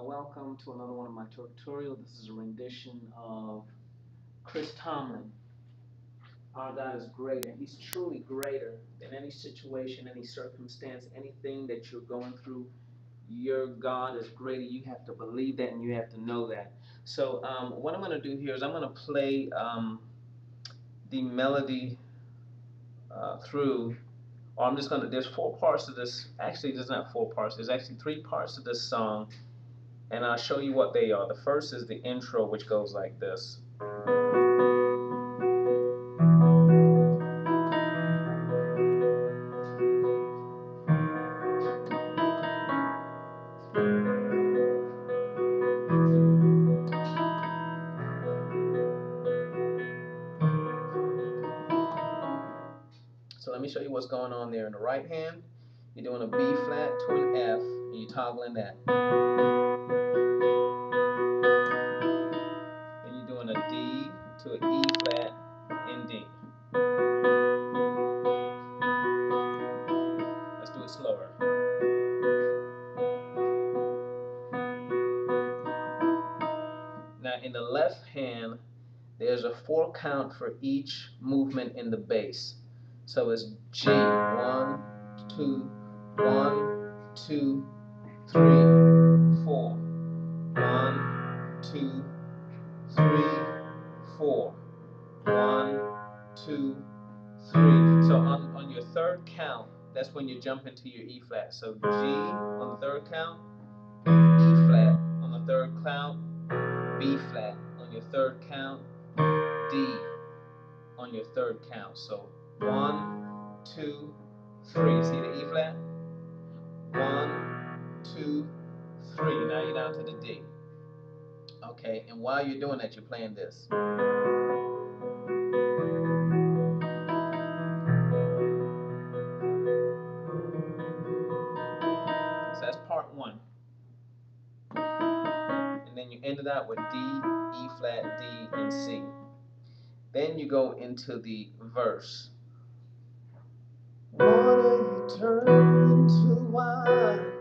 Welcome to another one of my tutorials. This is a rendition of Chris Tomlin. Our God is great, and He's truly greater than any situation, any circumstance, anything that you're going through. Your God is greater. You have to believe that, and you have to know that. So what I'm going to do here is I'm going to play the melody through. Or I'm just going to, there's 4 parts of this. Actually, there's not 4 parts. There's actually 3 parts of this song. And I'll show you what they are. The first is the intro, which goes like this. So let me show you what's going on there. In the right hand, you're doing a B flat to an F, and you're toggling that. Then you're doing a D to an E flat and D. Let's do it slower. Now in the left hand, there's a 4 count for each movement in the bass. So it's G, 1, 2, 1, 2, 3, 4. 1, 2, 3, 4. 1, 2, 3. So on your 3rd count, that's when you jump into your E flat. So G on the 3rd count, E flat on the 3rd count, B flat on your 3rd count, D on your 3rd count. So 1, 2, 3. See the E flat? 1, 2, 3. Now you're down to the D. Okay, and while you're doing that, you're playing this. So that's part 1. And then you ended out with D, E flat, D, and C. Then you go into the verse. Water you turn into wine.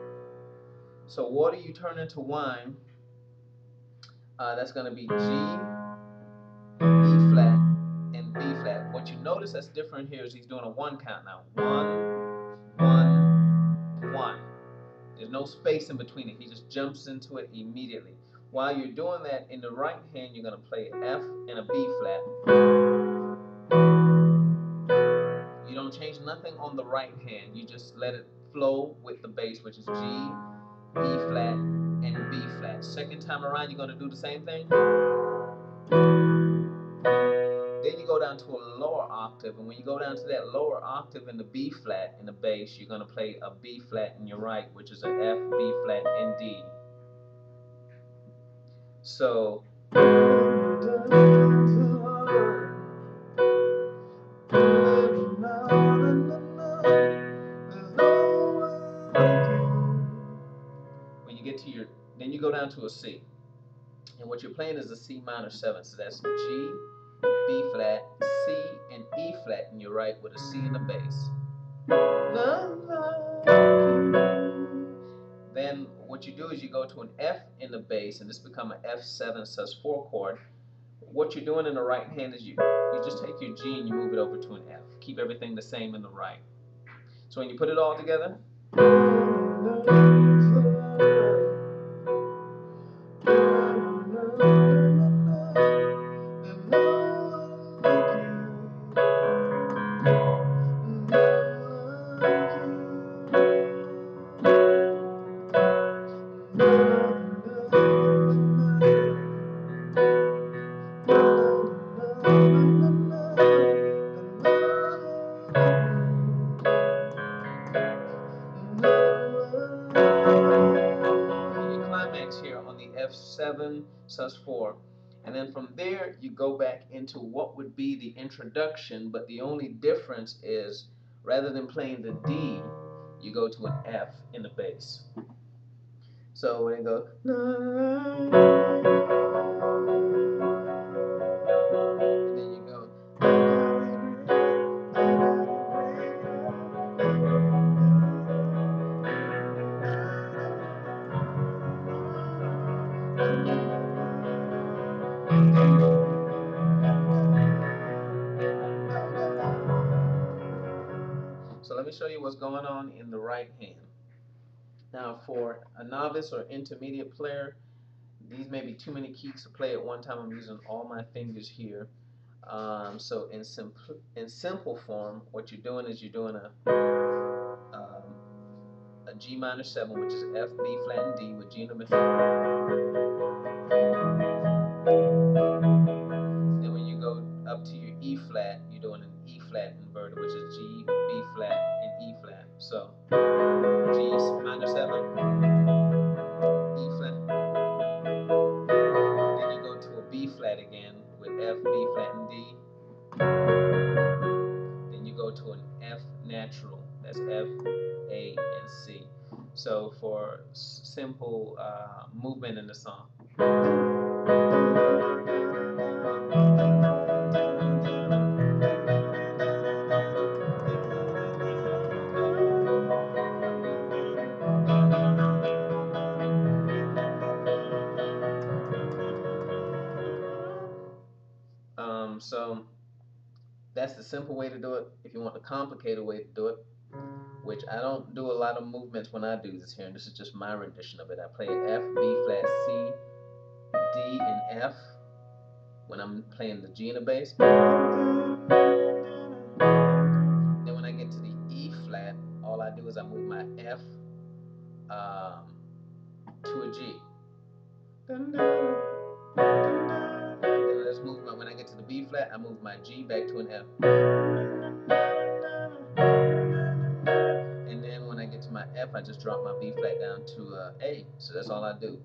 So water you turn into wine. That's going to be G, E flat, and B flat. What you notice that's different here is he's doing a 1 count now. 1, 1, 1. There's no space in between it. He just jumps into it immediately. While you're doing that, in the right hand, you're going to play an F and a B flat. You don't change nothing on the right hand. You just let it flow with the bass, which is G, E flat, and B flat. Second time around, you're going to do the same thing. Then you go down to a lower octave, and when you go down to that lower octave in the B flat in the bass, you're going to play a B flat in your right, which is an F, B flat, and D. So when you get to your, then you go down to a C, and what you're playing is a C minor 7. So that's G, B flat, C, and E flat in your right with a C in the bass. Then what you do is you go to an F in the bass, and this becomes an F7 sus4 chord. What you're doing in the right hand is you just take your G and you move it over to an F. Keep everything the same in the right. So when you put it all together, here on the F7 sus4, and then from there you go back into what would be the introduction, but the only difference is rather than playing the D, you go to an F in the bass. So when it goes, and then you go, me show you what's going on in the right hand. Now, for a novice or intermediate player, these may be too many keys to play at one time. I'm using all my fingers here. So in simple form, what you're doing is you're doing a G minor 7, which is F, B flat, and D with G in the middle. Then when you go up to your E flat, you're doing an E flat inverted, which is G, B flat, and E flat. So G minor 7, E flat. Then you go to a B flat again with F, B flat, and D. Then you go to an F natural. That's F, A, and C. So for simple movement in the song. So that's the simple way to do it. If you want the complicated way to do it, which I don't do a lot of movements when I do this here, and this is just my rendition of it. I play F, B flat, C, D, and F when I'm playing the G in the bass. Then when I get to the E flat, all I do is I move my F to a G. Then let's move when I get to the B flat, I move my G back to an F. And then when I get to my F, I just drop my B flat down to A. So that's all I do.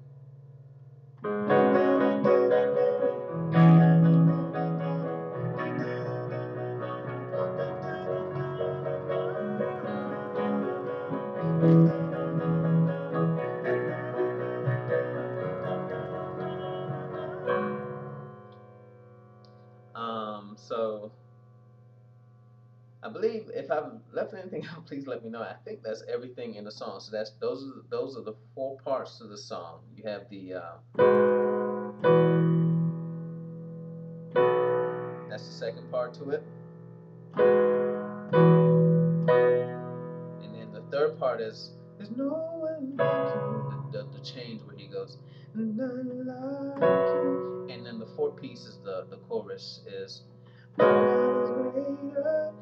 So I believe if I've left anything out, please let me know. I think that's everything in the song. So those are the 4 parts to the song. You have the that's the second part to it, and then the third part is "There's no one like you." The change where he goes "None like you," and then the 4th piece is the chorus is "God is greater."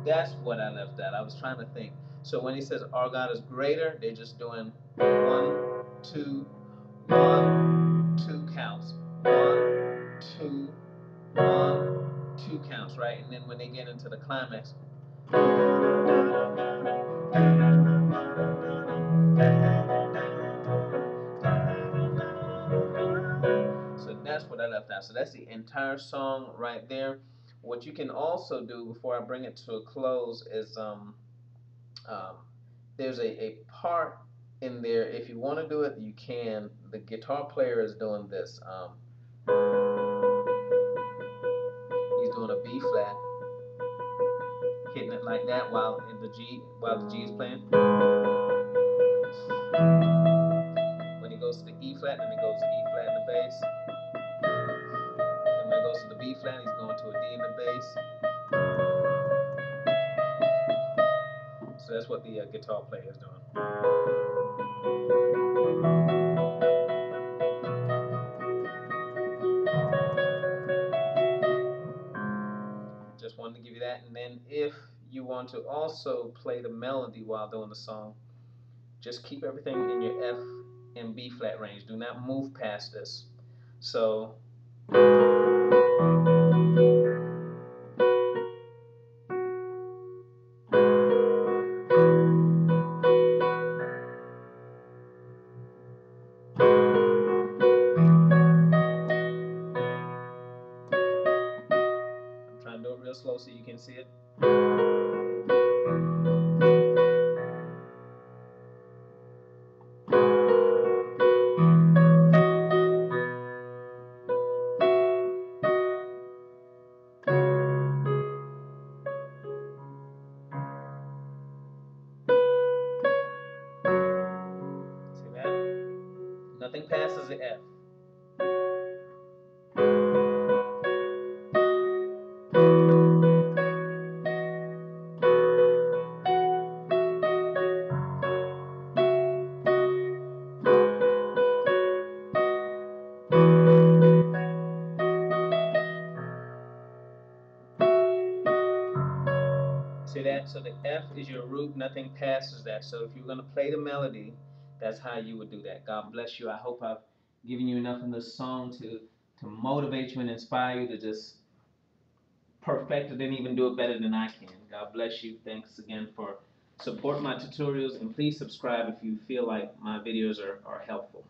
That's what I left out. I was trying to think. So when he says our God is greater, they're just doing 1, 2, 1, 2 counts. 1, 2, 1, 2 counts, right? And then when they get into the climax, so that's what I left out. So that's the entire song right there. What you can also do before I bring it to a close is there's a part in there. If you want to do it, you can. The guitar player is doing this. He's doing a B flat, hitting it like that while the G is playing. When he goes to the E flat, then he goes to E flat in the bass. And when he goes to the B flat, he's going to a D in the bass. So that's what the guitar player is doing. Just wanted to give you that. And then if you want to also play the melody while doing the song, just keep everything in your F and B flat range. Do not move past this. So I'm trying to do it real slow so you can see it. is the F. See that? So the F is your root, nothing passes that. So if you're going to play the melody, that's how you would do that. God bless you. I hope I've given you enough in this song to motivate you and inspire you to just perfect it and even do it better than I can. God bless you. Thanks again for supporting my tutorials, and please subscribe if you feel like my videos are helpful.